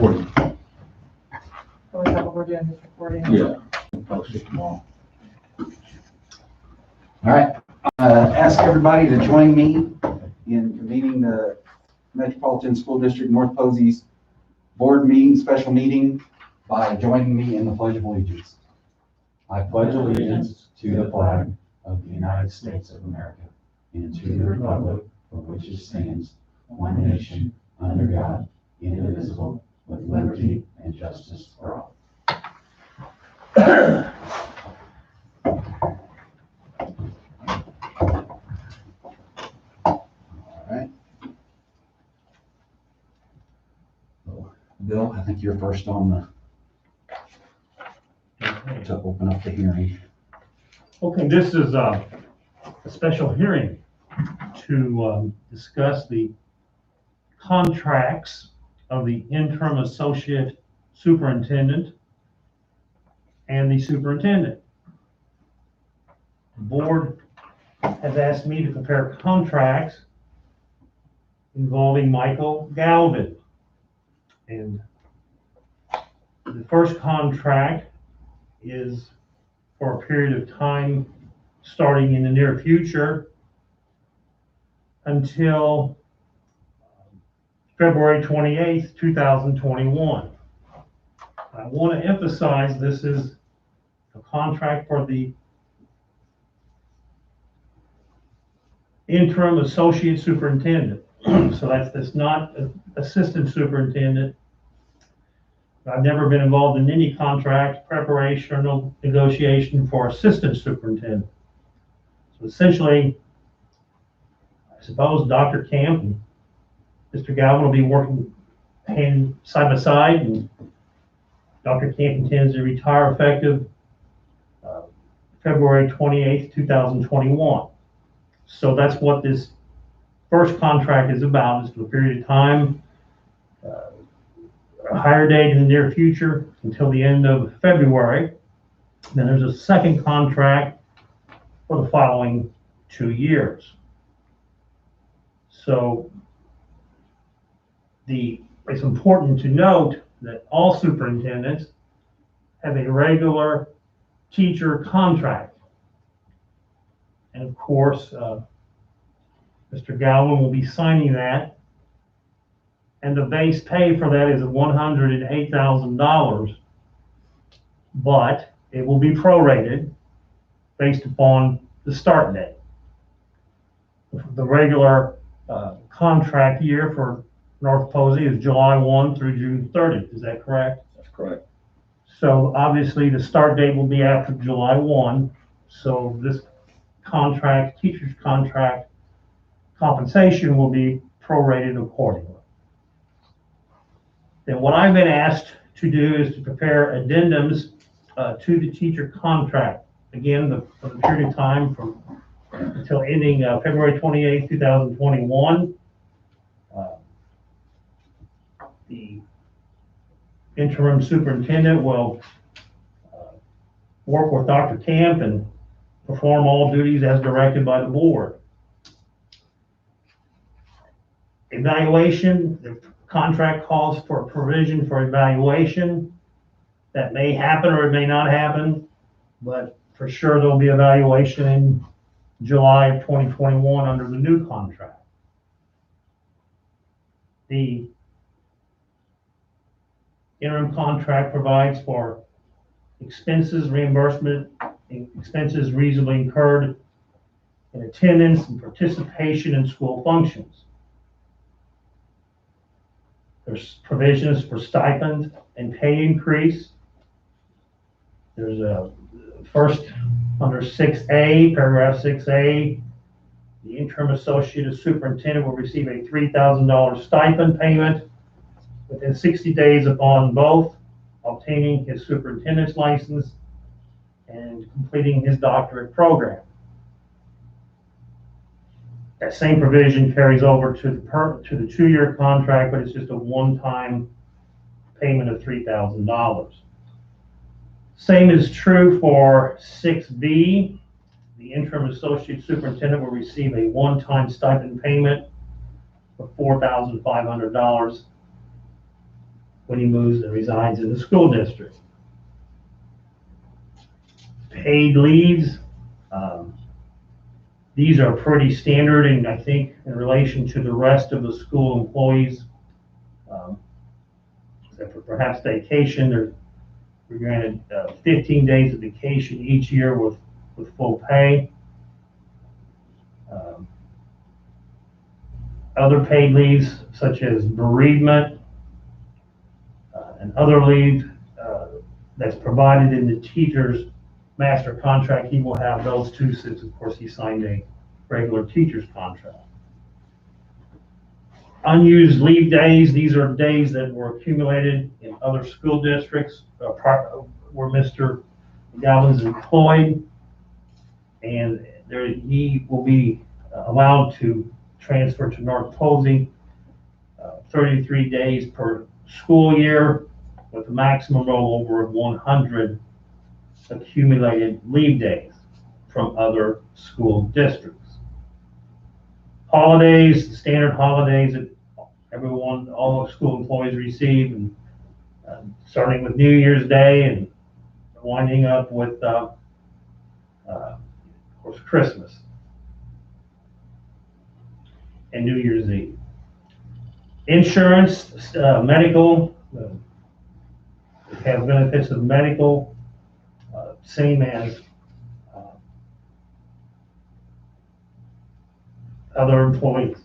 recording. So is that what we're doing, just recording? Yeah. Post it tomorrow. All right, ask everybody to join me in convening the Metropolitan School District North Posey's board meeting, special meeting, by joining me in the Pledge of Allegiance. I pledge allegiance to the flag of the United States of America and to the republic for which it stands, one nation, under God, indivisible, with liberty and justice for all. All right. Bill, I think you're first on to open up the hearing. Okay, this is a special hearing to discuss the contracts of the interim associate superintendent and the superintendent. The board has asked me to prepare contracts involving Michael Galvin. And the first contract is for a period of time starting in the near future until February 28th, 2021. I want to emphasize this is a contract for the interim associate superintendent. So that's not assistant superintendent. I've never been involved in any contract preparation or negotiation for assistant superintendent. So essentially, I suppose Dr. Camp and Mr. Galvin will be working hand side by side, and Dr. Camp intends to retire effective February 28th, 2021. So that's what this first contract is about, is for a period of time, a higher date in the near future until the end of February. Then there's a second contract for the following 2 years. So it's important to note that all superintendents have a regular teacher contract. And of course, Mr. Galvin will be signing that. And the base pay for that is $108,000, but it will be prorated based upon the start date. The regular contract year for North Posey is July 1 through June 30th. Is that correct? That's correct. So obviously the start date will be after July 1. So this contract, teacher's contract compensation, will be prorated accordingly. Then what I've been asked to do is to prepare addendums to the teacher contract. Again, for the period of time from until ending February 28th, 2021. The interim superintendent will work with Dr. Camp and perform all duties as directed by the board. Evaluation, the contract calls for a provision for evaluation. That may happen or it may not happen, but for sure there'll be evaluation in July of 2021 under the new contract. The interim contract provides for expenses reimbursement, expenses reasonably incurred in attendance and participation in school functions. There's provisions for stipend and pay increase. There's a first under 6A, paragraph 6A, the interim associate superintendent will receive a $3,000 stipend payment within 60 days upon both obtaining his superintendent's license and completing his doctorate program. That same provision carries over to the 2-year contract, but it's just a one-time payment of $3,000. Same is true for 6B. The interim associate superintendent will receive a one-time stipend payment of $4,500 when he moves and resigns in the school district. Paid leaves, these are pretty standard, and I think in relation to the rest of the school employees, except for perhaps vacation, we're granted 15 days of vacation each year with full pay. Other paid leaves such as bereavement and other leave that's provided in the teacher's master contract, he will have those too, since of course he signed a regular teacher's contract. Unused leave days, these are days that were accumulated in other school districts where Mr. McGowan's employed, and he will be allowed to transfer to North Posey 33 days per school year with a maximum rollover of 100 accumulated leave days from other school districts. Holidays, the standard holidays that all school employees receive, and starting with New Year's Day and winding up with, of course, Christmas and New Year's Eve. Insurance, medical, have benefits of medical, same as other employees.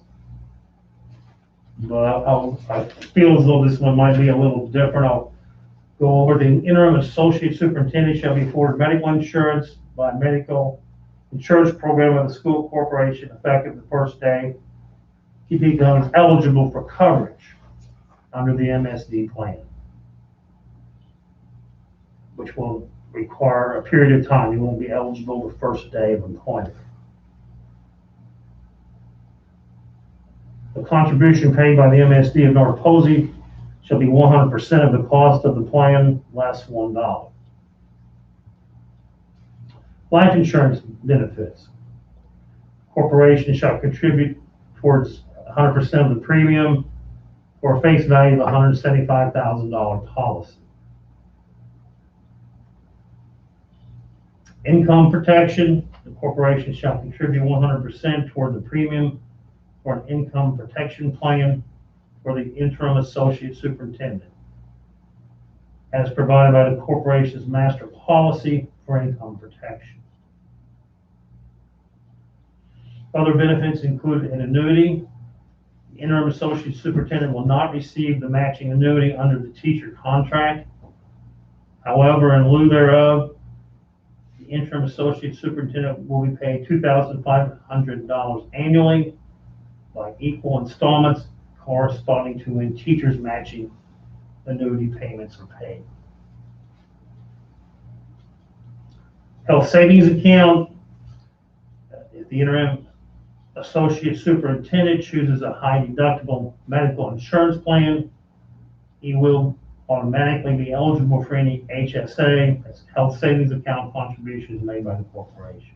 But I feel as though this one might be a little different. I'll go over. The interim associate superintendent shall be afforded medical insurance by medical insurance program of the school corporation effective the first day he becomes eligible for coverage under the MSD plan, which will require a period of time. You won't be eligible the first day of employment. The contribution paid by the MSD of North Posey shall be 100% of the cost of the plan less $1. Life insurance benefits. Corporation shall contribute towards 100% of the premium for a face value of $175,000 policy. Income protection. The corporation shall contribute 100% toward the premium for an income protection plan for the interim associate superintendent, as provided by the corporation's master policy for income protection. Other benefits include an annuity. The interim associate superintendent will not receive the matching annuity under the teacher contract. However, in lieu thereof, the interim associate superintendent will be paid $2,500 annually by equal installments corresponding to when teachers matching annuity payments are paid. Health savings account. If the interim associate superintendent chooses a high deductible medical insurance plan, he will automatically be eligible for any HSA, that's health savings account contributions made by the corporation.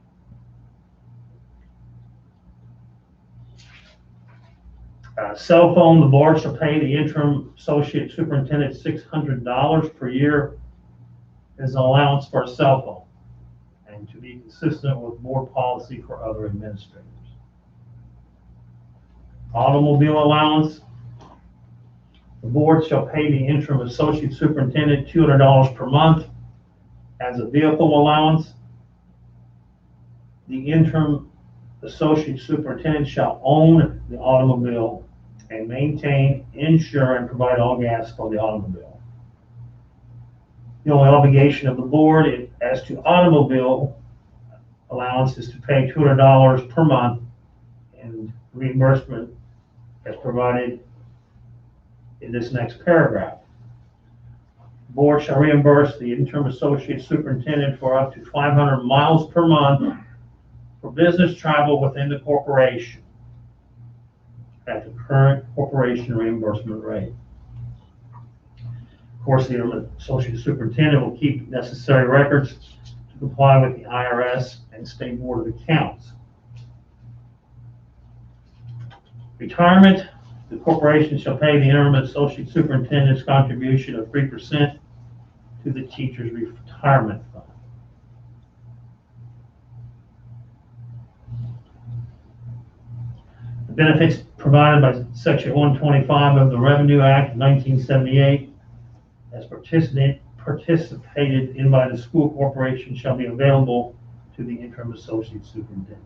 Cell phone, the board shall pay the interim associate superintendent $600 per year as an allowance for a cell phone, and to be consistent with board policy for other administrators. Automobile allowance, the board shall pay the interim associate superintendent $200 per month as a vehicle allowance. The interim associate superintendent shall own the automobile and maintain, insure, and provide all gas for the automobile. The only obligation of the board as to automobile allowance is to pay $200 per month, and reimbursement as provided in this next paragraph. The board shall reimburse the interim associate superintendent for up to 500 miles per month for business travel within the corporation at the current corporation reimbursement rate. Of course, the associate superintendent will keep necessary records to comply with the IRS and State Board of Accounts. Retirement, The corporation shall pay the interim associate superintendent's contribution of 3% to the teacher's retirement fund. The benefits provided by Section 125 of the Revenue Act of 1978 as participated in by the school corporation shall be available to the interim associate superintendent.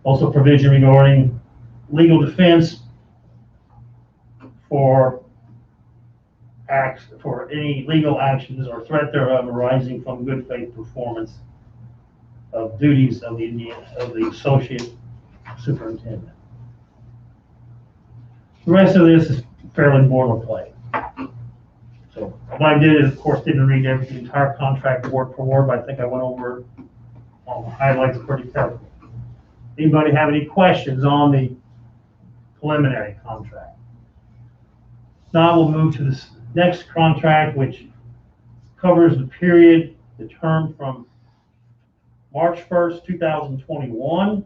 Also provision regarding legal defense for any legal actions or threat thereof arising from good faith performance of duties of the associate superintendent. The rest of this is fairly boilerplate. So what I did is, of course, didn't read the entire contract word for word, but I think I went over all the highlights pretty carefully. Anybody have any questions on the preliminary contract? Now we'll move to this next contract, which covers the period, the term from March 1st, 2021,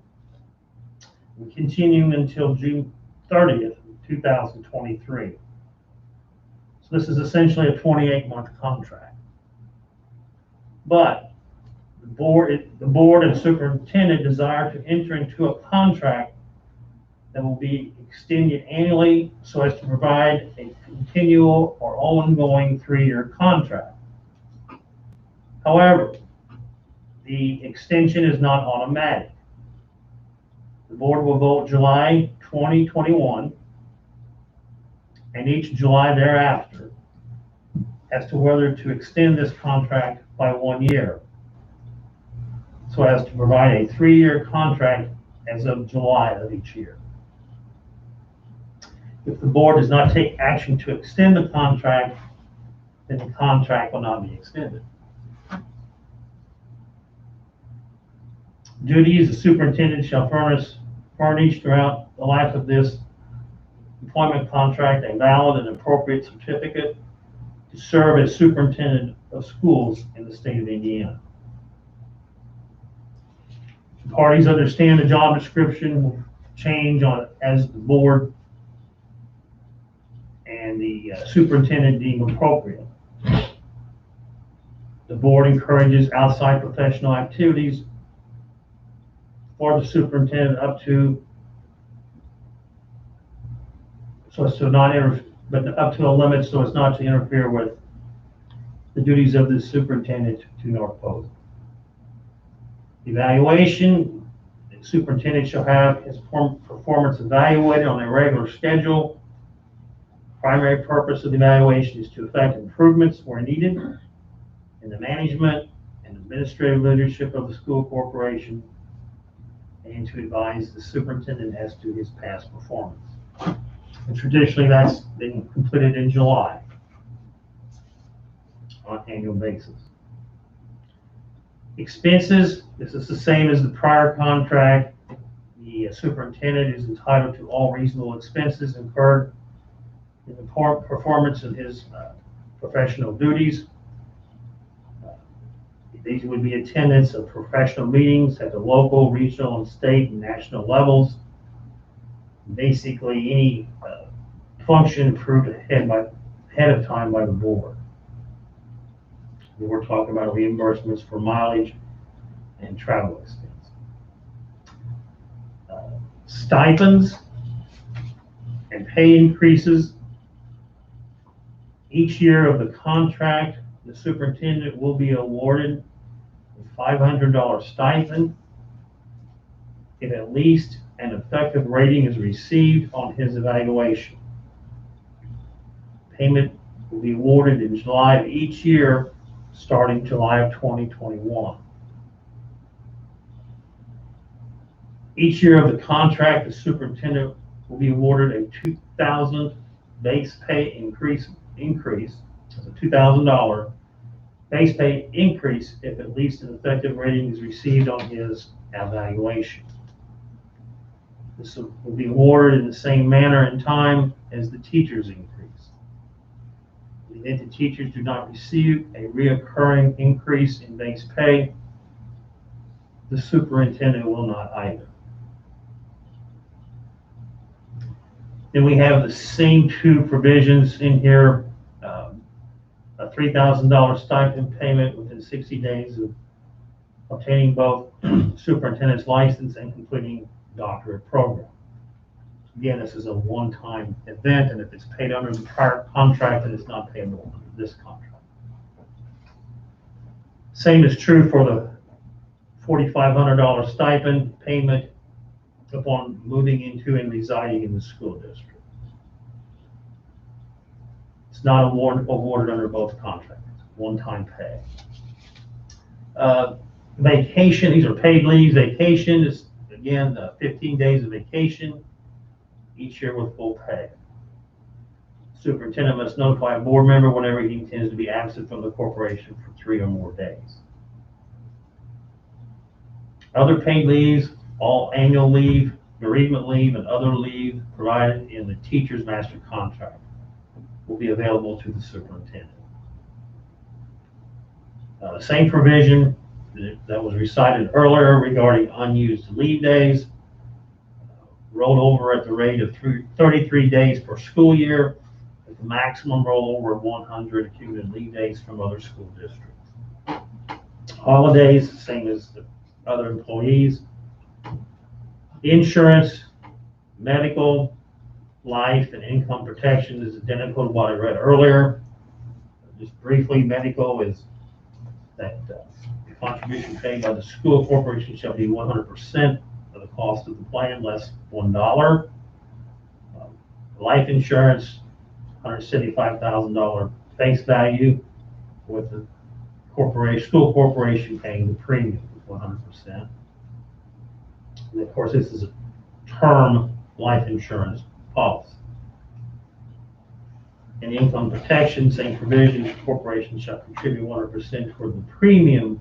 and continuing until June 30th, 2023. So this is essentially a 28-month contract. But the board and superintendent desire to enter into a contract that will be extended annually so as to provide a continual or ongoing 3-year contract. However, the extension is not automatic. The board will vote July 2021 and each July thereafter as to whether to extend this contract by 1 year, so as to provide a 3-year contract as of July of each year. If the board does not take action to extend the contract, then the contract will not be extended. Duties, the superintendent shall furnish throughout the life of this employment contract a valid and appropriate certificate to serve as superintendent of schools in the state of Indiana. The parties understand the job description will change as the board and the superintendent deem appropriate. The board encourages outside professional activities for the superintendent up to a limit so as not to interfere with the duties of the superintendent to North Posey. Evaluation, the superintendent shall have his performance evaluated on a regular schedule. Primary purpose of the evaluation is to effect improvements where needed in the management and administrative leadership of the school corporation, and to advise the superintendent as to his past performance. And traditionally, that's been completed in July on an annual basis. Expenses, this is the same as the prior contract. The superintendent is entitled to all reasonable expenses incurred in the performance of his professional duties. These would be attendance of professional meetings at the local, regional, and state and national levels. Basically, any function approved ahead of time by the board. We're talking about reimbursements for mileage and travel expense. Stipends and pay increases. Each year of the contract, the superintendent will be awarded a $500 stipend if at least an effective rating is received on his evaluation. Payment will be awarded in July of each year, starting July of 2021. Each year of the contract, the superintendent will be awarded a $2,000 base pay increase. That's a $2,000 base pay increase if at least an effective rating is received on his evaluation. This will be awarded in the same manner and time as the teacher's increase. In the event the teachers do not receive a reoccurring increase in base pay, the superintendent will not either. Then we have the same two provisions in here, a $3,000 stipend payment within 60 days of obtaining both superintendent's license and completing doctorate program. Again, this is a one-time event, and if it's paid under the prior contract, then it's not payable under this contract. Same is true for the $4,500 stipend payment upon moving into and residing in the school district. It's not awarded under both contracts, one-time pay. Vacation, these are paid leaves. Vacation is, again, 15 days of vacation each year with full pay. Superintendent must notify a board member whenever he intends to be absent from the corporation for 3 or more days. Other paid leaves, all annual leave, bereavement leave, and other leave provided in the teacher's master contract will be available to the superintendent. Same provision that was recited earlier regarding unused leave days, rolled over at the rate of 33 days per school year, with the maximum rollover of 100 accumulated leave days from other school districts. Holidays, same as the other employees. Insurance, medical, life, and income protection is identical to what I read earlier. Just briefly, medical is that the contribution paid by the school corporation shall be 100% of the cost of the plan, less $1. Life insurance, $175,000 face value, with the school corporation paying the premium, 100%. And of course, this is a term life insurance policy. And income protection, same provision, the corporation shall contribute 100% toward the premium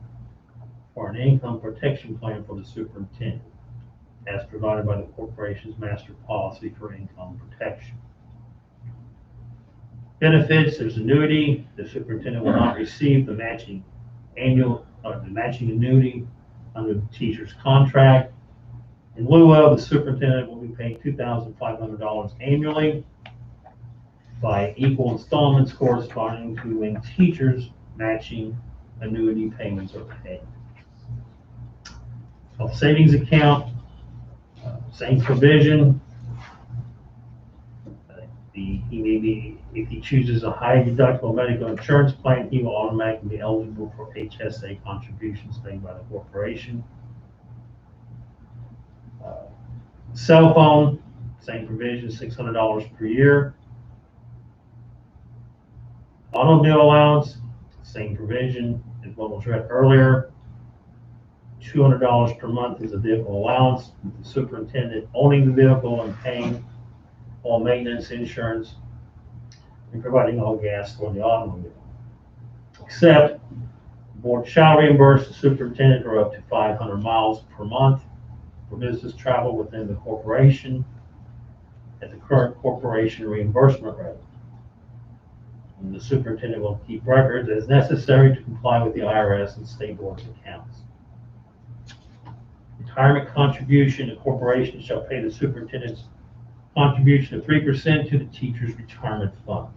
for an income protection plan for the superintendent, as provided by the corporation's master policy for income protection. Benefits, there's annuity. The superintendent will not receive the matching annuity under the teacher's contract. In lieu of, the superintendent will be paid $2,500 annually by equal installments corresponding to when teachers' matching annuity payments are paid. Health savings account, same provision. If he chooses a high deductible medical insurance plan, he will automatically be eligible for HSA contributions made by the corporation. Cell phone, same provision, $600 per year. Automobile allowance, same provision as what was read earlier. $200 per month is a vehicle allowance, with the superintendent owning the vehicle and paying all maintenance, insurance, and providing all gas for the automobile. Except, the board shall reimburse the superintendent for up to 500 miles per month for business travel within the corporation at the current corporation reimbursement rate. And the superintendent will keep records as necessary to comply with the IRS and state board of accounts. Retirement contribution, the corporation shall pay the superintendent's contribution of 3% to the teacher's retirement fund.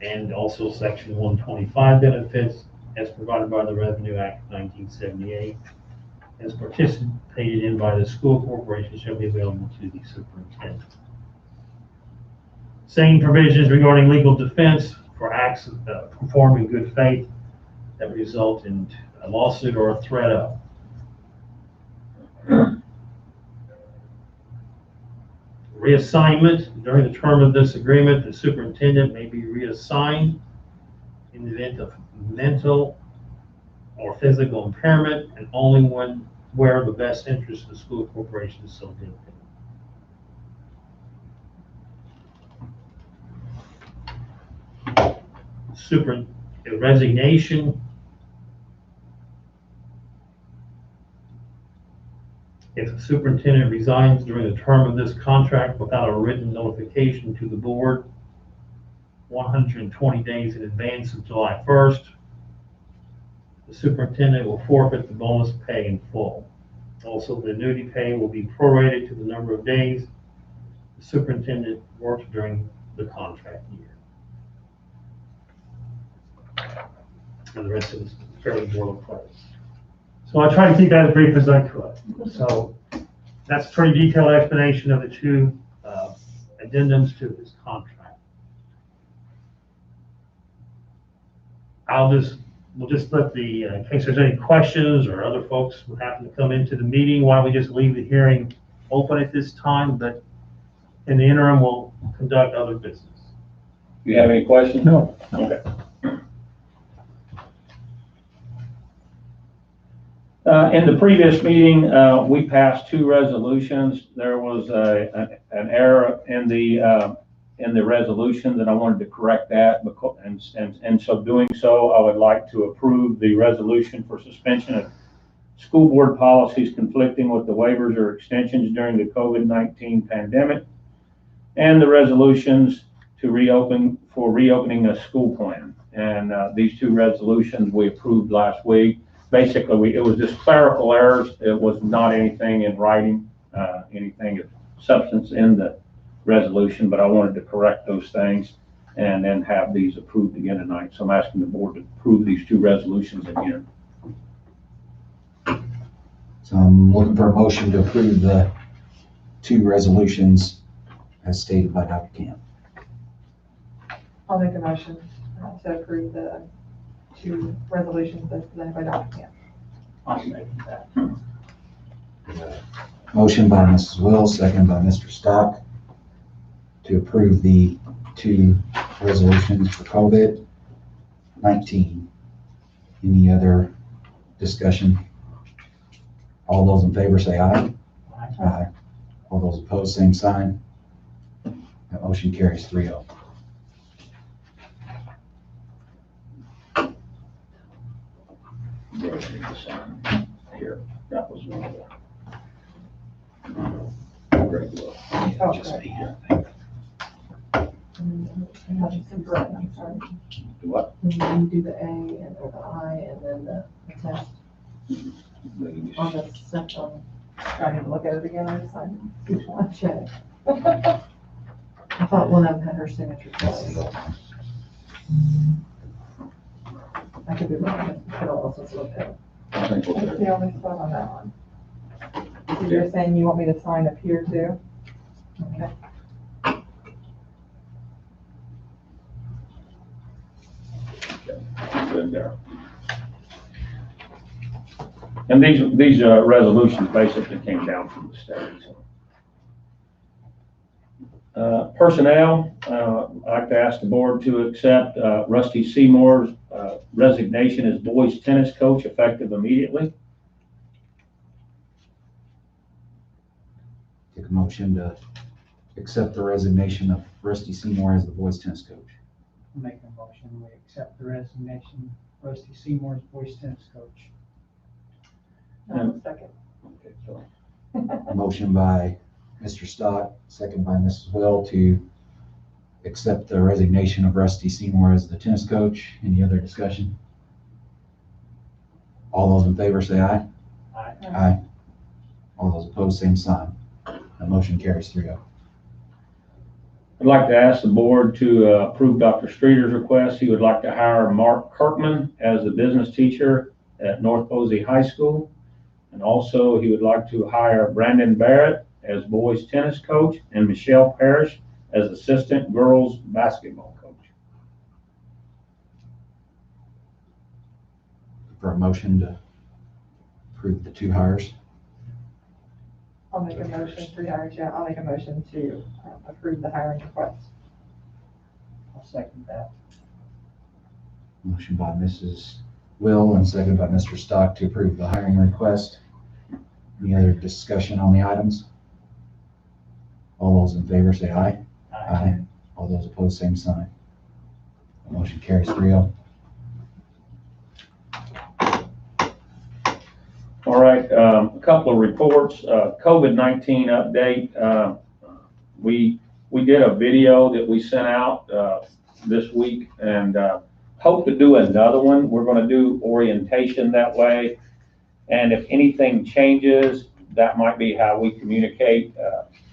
And also Section 125 benefits as provided by the Revenue Act of 1978, as participated in by the school corporation, shall be available to the superintendent. Same provisions regarding legal defense for acts performed in good faith that result in a lawsuit or a threat of. Reassignment, during the term of this agreement, the superintendent may be reassigned in the event of mental or physical impairment, and only where the best interest of the school corporation is so dictated. Resignation. If the superintendent resigns during the term of this contract without a written notification to the board 120 days in advance of July 1st, the superintendent will forfeit the bonus pay in full. Also, the annuity pay will be prorated to the number of days the superintendent works during the contract year. And the rest of it's fairly boilerplate. So I tried to keep that as brief as I could. So that's a pretty detailed explanation of the two addendums to this contract. We'll just let in case there's any questions or other folks who happen to come into the meeting, why don't we just leave the hearing open at this time, but in the interim, we'll conduct other business. Do you have any questions? No. Okay. In the previous meeting, we passed two resolutions. There was an error in the resolution, and I wanted to correct that. And so doing so, I would like to approve the resolution for suspension of school board policies conflicting with the waivers or extensions during the COVID-19 pandemic, and the resolutions to reopening a school plan. And these two resolutions we approved last week. Basically, it was just clerical errors. It was not anything in writing, anything of substance in the resolution, but I wanted to correct those things and then have these approved again tonight. So I'm asking the board to approve these two resolutions again. So I'm looking for a motion to approve the two resolutions as stated by Dr. Camp. I'll make a motion to approve the two resolutions as presented by Dr. Camp. I'll second that. Motion by Mrs. Will, second by Mr. Stock to approve the two resolutions for COVID-19. Any other discussion? All those in favor say aye. Aye. All those opposed, same sign. That motion carries 3-0. Here, that was one of the. Great look. Oh, Just okay. me here, I think. I'm sorry. What? You do the A and the I and then the test on the second. I need to look at it again. I decided which one to check. I thought one of them had her signature. That's the old one. I could be wrong. I don't also look at it. I think we'll That's do. the only spot on that one. So you're saying you want me to sign up here too? Okay. Good there. And these resolutions basically came down from the state. Personnel, I'd like to ask the board to accept Rusty Seymour's resignation as boys tennis coach effective immediately. Take a motion to accept the resignation of Rusty Seymour as the boys tennis coach. Make a motion, we accept the resignation of Rusty Seymour's boys tennis coach. Second. Okay, so A motion by Mr. Stock, second by Mrs. Will to accept the resignation of Rusty Seymour as the tennis coach. Any other discussion? All those in favor say aye. Aye. Aye. All those opposed, same sign. The motion carries 3-0. I'd like to ask the board to approve Dr. Streeter's request. He would like to hire Mark Kirkman as the business teacher at North Posey High School. And also, he would like to hire Brandon Barrett as boys tennis coach and Michelle Parrish as assistant girls basketball coach. For a motion to approve the two hires. I'll make a motion for the hires, yeah, I'll make a motion to approve the hiring request. I'll second that. Motion by Mrs. Will and second by Mr. Stock to approve the hiring request. Any other discussion on the items? All those in favor say aye. Aye. All those opposed, same sign. The motion carries 3-0. All right, a couple of reports, COVID-19 update. We did a video that we sent out this week and hope to do another one. We're going to do orientation that way. And if anything changes, that might be how we communicate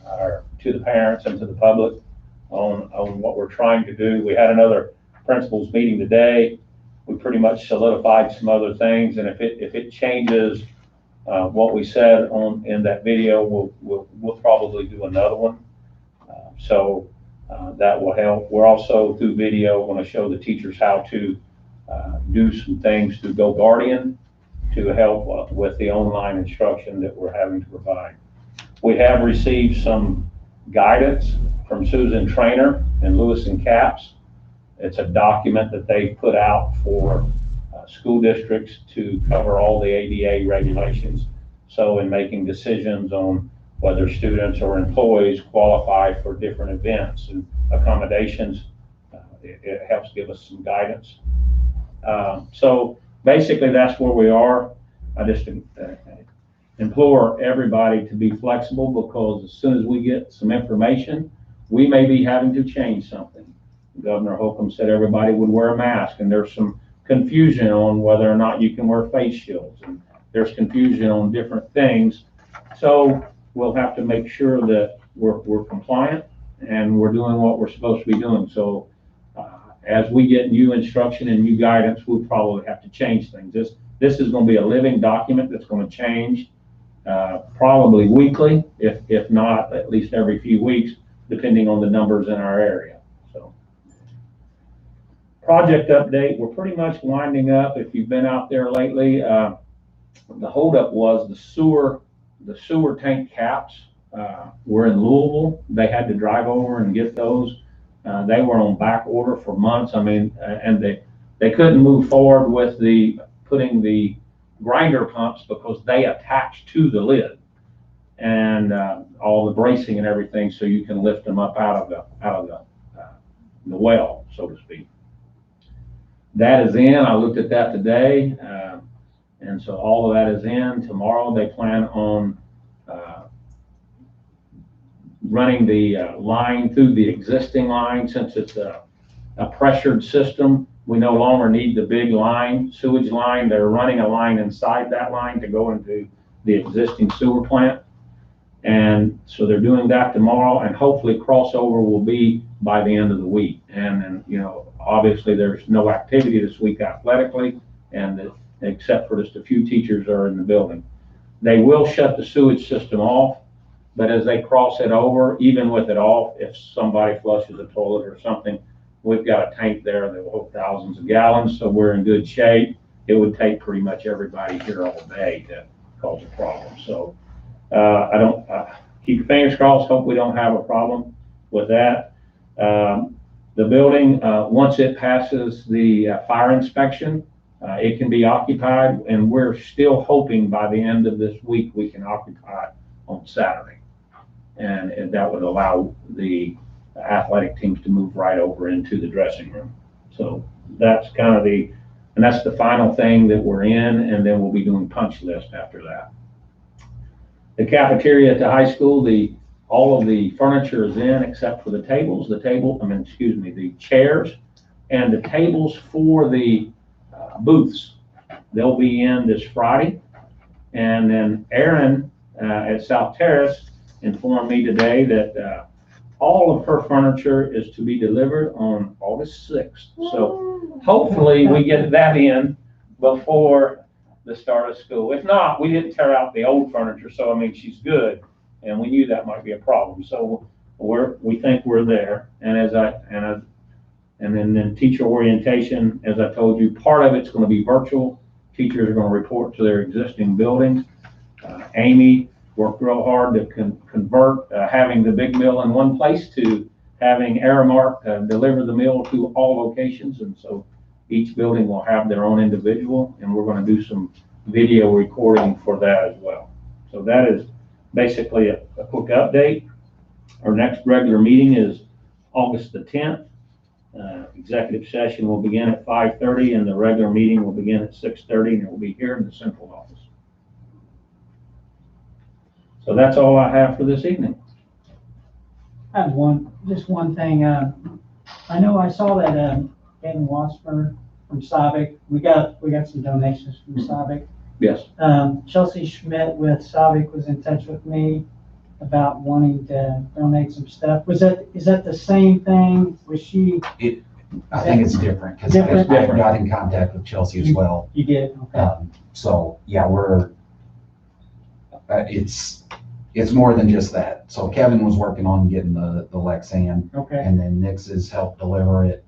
our to the parents and to the public on what we're trying to do. We had another principals meeting today. We pretty much solidified some other things, and if it changes what we said in that video, we'll probably do another one. So that will help. We're also through video going to show the teachers how to do some things through GoGuardian to help with the online instruction that we're having to provide. We have received some guidance from Susan Trainer and Lewis and Capps. It's a document that they put out for school districts to cover all the ADA regulations. So in making decisions on whether students or employees qualify for different events and accommodations, it helps give us some guidance. So basically that's where we are. I just implore everybody to be flexible, because as soon as we get some information, we may be having to change something. Governor Holcomb said everybody would wear a mask, and there's some confusion on whether or not you can wear face shields, and there's confusion on different things. So we'll have to make sure that we're compliant and we're doing what we're supposed to be doing. So as we get new instruction and new guidance, we'll probably have to change things. This is going to be a living document that's going to change probably weekly, if not at least every few weeks, depending on the numbers in our area. So project update, we're pretty much winding up. If you've been out there lately, the holdup was the sewer tank caps were in Louisville. They had to drive over and get those. They were on back order for months. I mean, and they couldn't move forward with putting the grinder pumps because they attach to the lid, and all the bracing and everything, so you can lift them up out of the well, so to speak. That is in. I looked at that today, and so all of that is in. Tomorrow they plan on running the line through the existing line. Since it's a pressured system, we no longer need the big line, sewage line. They're running a line inside that line to go into the existing sewer plant. And so they're doing that tomorrow, and hopefully crossover will be by the end of the week. And you know, obviously there's no activity this week athletically, and except for just a few teachers are in the building. They will shut the sewage system off, but as they cross it over, even with it off, if somebody flushes a toilet or something, we've got a tank there that will hold thousands of gallons, so we're in good shape. It would take pretty much everybody here all day to cause a problem. So keep your fingers crossed, hope we don't have a problem with that. The building, once it passes the fire inspection, it can be occupied, and we're still hoping by the end of this week we can occupy it on Saturday. And that would allow the athletic teams to move right over into the dressing room. So that's kind of and that's the final thing that we're in, and then we'll be doing punch list after that. The cafeteria at the high school, all of the furniture is in except for the tables, the chairs, and the tables for the booths. They'll be in this Friday. And then Erin at South Terrace informed me today that all of her furniture is to be delivered on August 6th. So hopefully we get that in before the start of school. If not, we didn't tear out the old furniture, so I mean, she's good, and we knew that might be a problem. So we think we're there. And then teacher orientation, as I told you, part of it's going to be virtual. Teachers are going to report to their existing buildings. Amy worked real hard to convert having the big mill in one place to having Aramark deliver the mill to all locations. And so each building will have their own individual, and we're going to do some video recording for that as well. So that is basically a quick update. Our next regular meeting is August the 10th. Executive session will begin at 5:30, and the regular meeting will begin at 6:30, and it will be here in the central office. So that's all I have for this evening. I have just one thing. I know I saw that Kevin Wasper from Savick. We got some donations from Savick. Yes. Chelsea Schmidt with Savick was in touch with me. about wanting to donate some stuff. Is that the same thing? Was she, I think it's different, because Different? I got in contact with Chelsea as well. you did? Okay. So, yeah, it's more than just that. So Kevin was working on getting the Lexan, Okay. and then Nix has helped deliver it.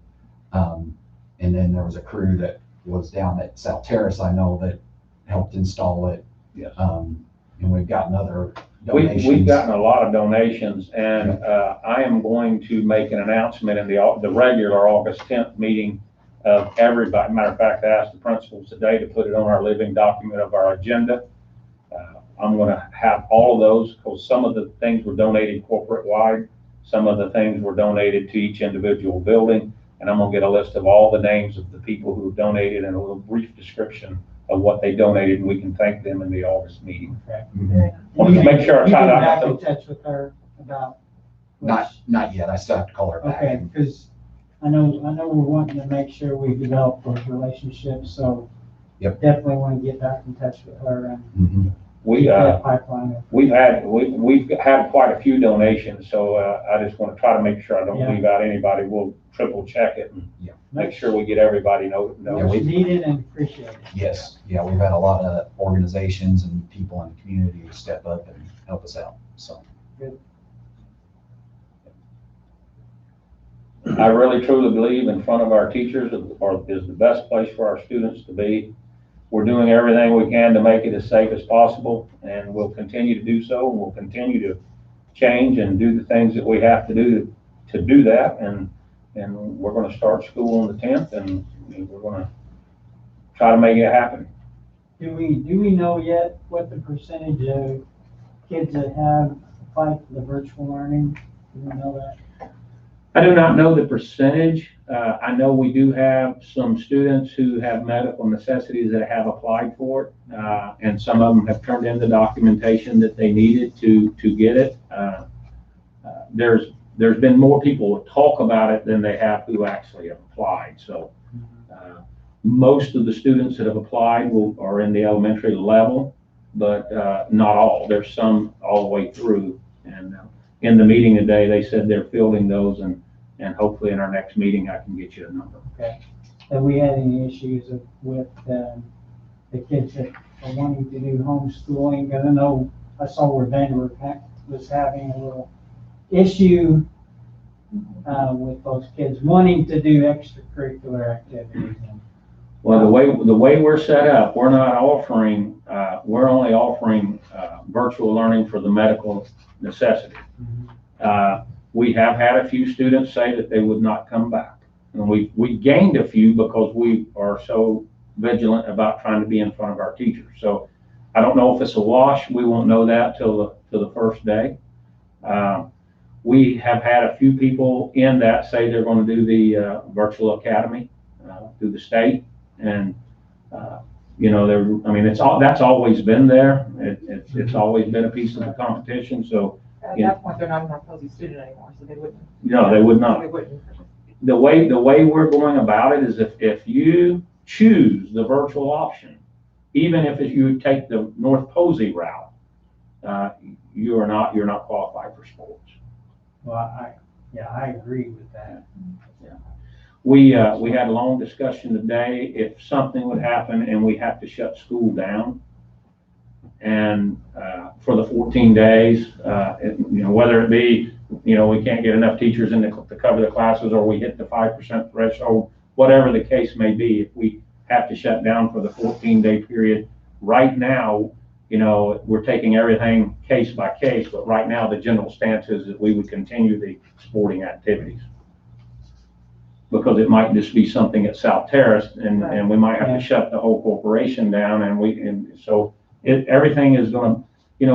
And then there was a crew that was down at South Terrace, I know, that helped install it. Yes. And we've gotten other We've donations. gotten a lot of donations, and I am going to make an announcement in the regular August 10th meeting of everybody. Matter of fact, I asked the principals today to put it on our living document of our agenda. I'm going to have all of those, because some of the things were donated corporate-wide, some of the things were donated to each individual building, and I'm going to get a list of all the names of the people who donated and a little brief description of what they donated, and we can thank them in the August meeting. Mhm. Want to make sure I You try get to back in touch with her about. Not yet. I still have to call her back. Okay, because I know we're wanting to make sure we develop those relationships, so. Yep. Definitely want to get back in touch with her and Mhm. We, keep that pipeline up. we've had quite a few donations, so I just want to try to make sure I don't Yeah. leave out anybody. We'll triple check it and Yeah. make sure we get everybody know. Yeah, Much we- needed and appreciated. Yes, yeah, we've had a lot of organizations and people in the community who step up and help us out, so. I really truly believe in front of our teachers is the best place for our students to be. We're doing everything we can to make it as safe as possible, and we'll continue to do so. We'll continue to change and do the things that we have to do to do that. And we're going to start school on the 10th, and we're going to try to make it happen. Do we know yet what the percentage of kids that have applied for the virtual learning? Do we know that? I do not know the percentage. I know we do have some students who have medical necessities that have applied for it, and some of them have turned in the documentation that they needed to get it. There's been more people talk about it than they have who actually have applied. So most of the students that have applied are in the elementary level, but not all. There's some all the way through. And in the meeting today, they said they're fielding those, and hopefully in our next meeting, I can get you a number. Okay. Have we had any issues with the kids that are wanting to do homeschooling? And I know I saw where Denver was having a little issue with those kids wanting to do extracurricular activities. Well, the way we're set up, we're not offering, we're only offering virtual learning for the medical necessity. We have had a few students say that they would not come back. And we gained a few because we are so vigilant about trying to be in front of our teachers. So I don't know if it's a wash. We won't know that till the first day. We have had a few people in that say they're going to do the virtual academy through the state. And, that's always been there. It's always been a piece of the competition. So At that point, they're not an opposing student anymore, so they wouldn't. no, they would not. They wouldn't. The way we're going about it is if you choose the virtual option, even if you take the North Posey route, you're not qualified for sports. Well, I agree with that. We had a long discussion today. If something would happen and we have to shut school down, and for the 14 days, whether it be, we can't get enough teachers in to cover the classes, or we hit the 5% threshold, whatever the case may be, if we have to shut down for the 14-day period, right now, we're taking everything case by case, but right now the general stance is that we would continue the sporting activities. Because it might just be something at South Terrace, and we might have to shut the whole corporation down, so everything is going to,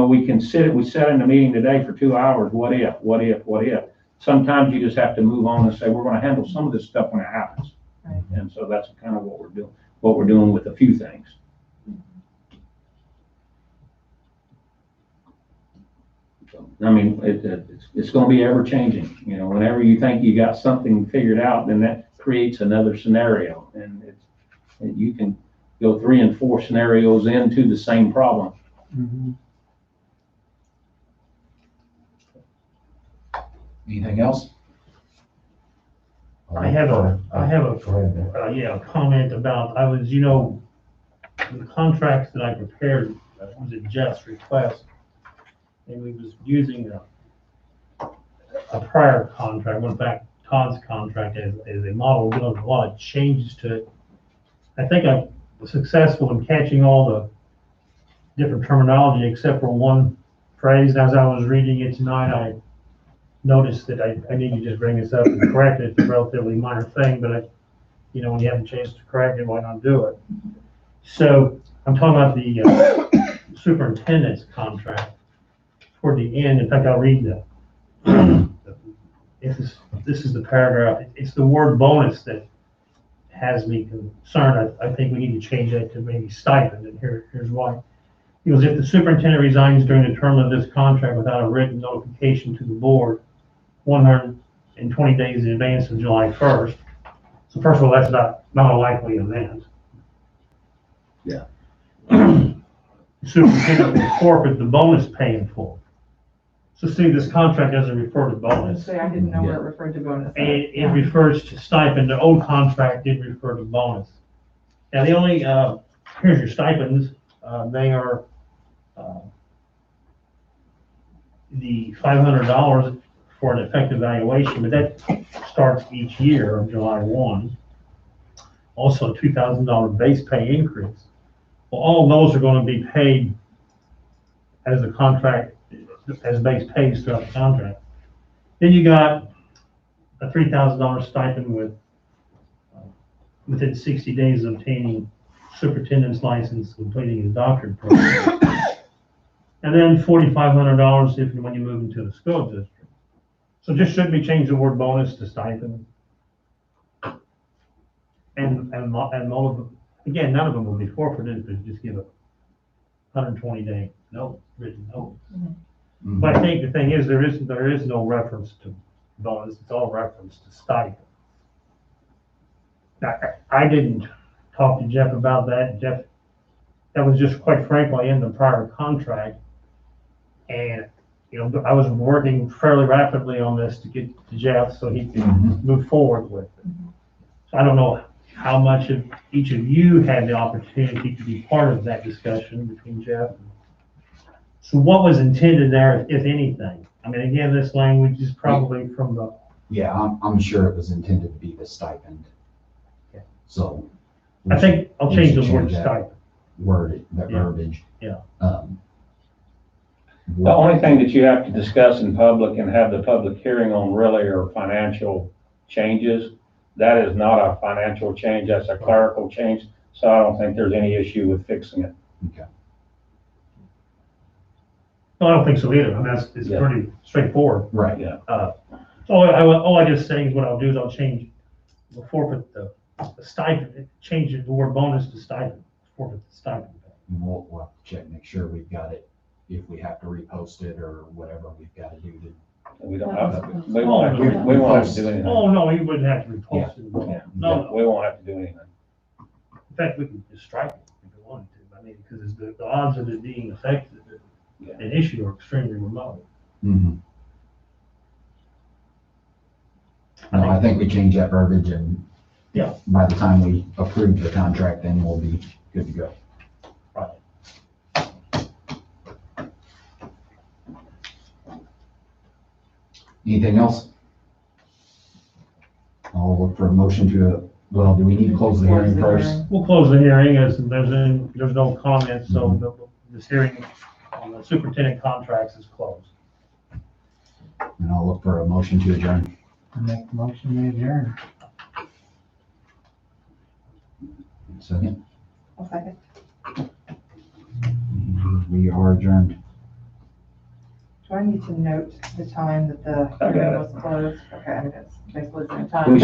we sat in the meeting today for 2 hours. What if? Sometimes you just have to move on and say, we're going to handle some of this stuff when it happens. Right. And so that's kind of what we're doing with a few things. I mean, it's going to be ever changing. Whenever you think you got something figured out, then that creates another scenario, and you can go 3 and 4 scenarios into the same problem. Anything else? I have a Go ahead, Ben. yeah, a comment about, the contracts that I prepared, was at Jeff's request, and we was using a prior contract, went back Todd's contract as a model, doing a lot of changes to it. I think I was successful in catching all the different terminology except for one phrase. As I was reading it tonight, I noticed that I need to just bring this up and correct it. It's a relatively minor thing, but when you have a chance to correct it, why not do it? So I'm talking about the superintendent's contract toward the end. In fact, I'll read this is the paragraph. It's the word bonus that has me concerned. I think we need to change that to maybe stipend, and here's why. It was if the superintendent resigns during the term of this contract without a written notification to the board 120 days in advance of July 1st. So first of all, that's not a likely event. Yeah. The superintendent will forfeit the bonus pay in full. So see, this contract doesn't refer to bonus. I didn't know where it referred to bonus. It refers to stipend. The old contract did refer to bonus. Now, the only, here's your stipends. They are the $500 for an effective valuation, but that starts each year on July 1. Also, a $2,000 base pay increase. Well, all of those are going to be paid as the contract, as base pays throughout the contract. Then you got a $3,000 stipend within 60 days of obtaining superintendent's license, completing his doctorate program. And then $4,500 if and when you move into the school district. So just shouldn't we change the word bonus to stipend? And all of them, again, none of them will be forfeited, but just give a 120-day written notice. Mm-hmm. But I think the thing is, there is no reference to bonus, it's all reference to stipend. Now, I didn't talk to Jeff about that. Jeff, that was just quite frankly in the prior contract. And, I was working fairly rapidly on this to get to Jeff so he could move forward with it. So I don't know how much of each of you had the opportunity to be part of that discussion between Jeff. So what was intended there, if anything? I mean, again, this language is probably from the. Yeah, I'm sure it was intended to be the stipend. Okay. So. I think I'll we change should the word that stipend. The Yeah. verbiage. Yeah. The only thing that you have to discuss in public and have the public hearing on really are financial changes. That is not a financial change, that's a clerical change. So I don't think there's any issue with fixing it. Okay. No, I don't think so either. I mean, it's Yeah. pretty straightforward. Right. Yeah. So all I just saying is what I'll do is we'll forfeit the stipend, change the word bonus to stipend, forfeit the stipend. We'll have to check, make sure we've got it, if we have to repost it or whatever we've got to do to. We don't have, we won't have to do anything. Oh, no, you wouldn't have to repost it. Yeah. No. We won't have to do anything. In fact, we can just strike it if we wanted to. I mean, because the odds of it being effective, Yeah. an issue are extremely remote. Mm-hmm. No, I think we change that verbiage and. Yeah. By the time we approve the contract, then we'll be good to go. Right. Anything else? I'll look for a motion to, well, do we need to close the hearing first? We'll close the hearing as there's no comment, so this hearing on the superintendent contracts is closed. And I'll look for a motion to adjourn. I make the motion to adjourn. Second, I'll second. we are adjourned. Do I need to note the time that the I got hearing it. was closed? Okay, I mean, it's basically the same time. We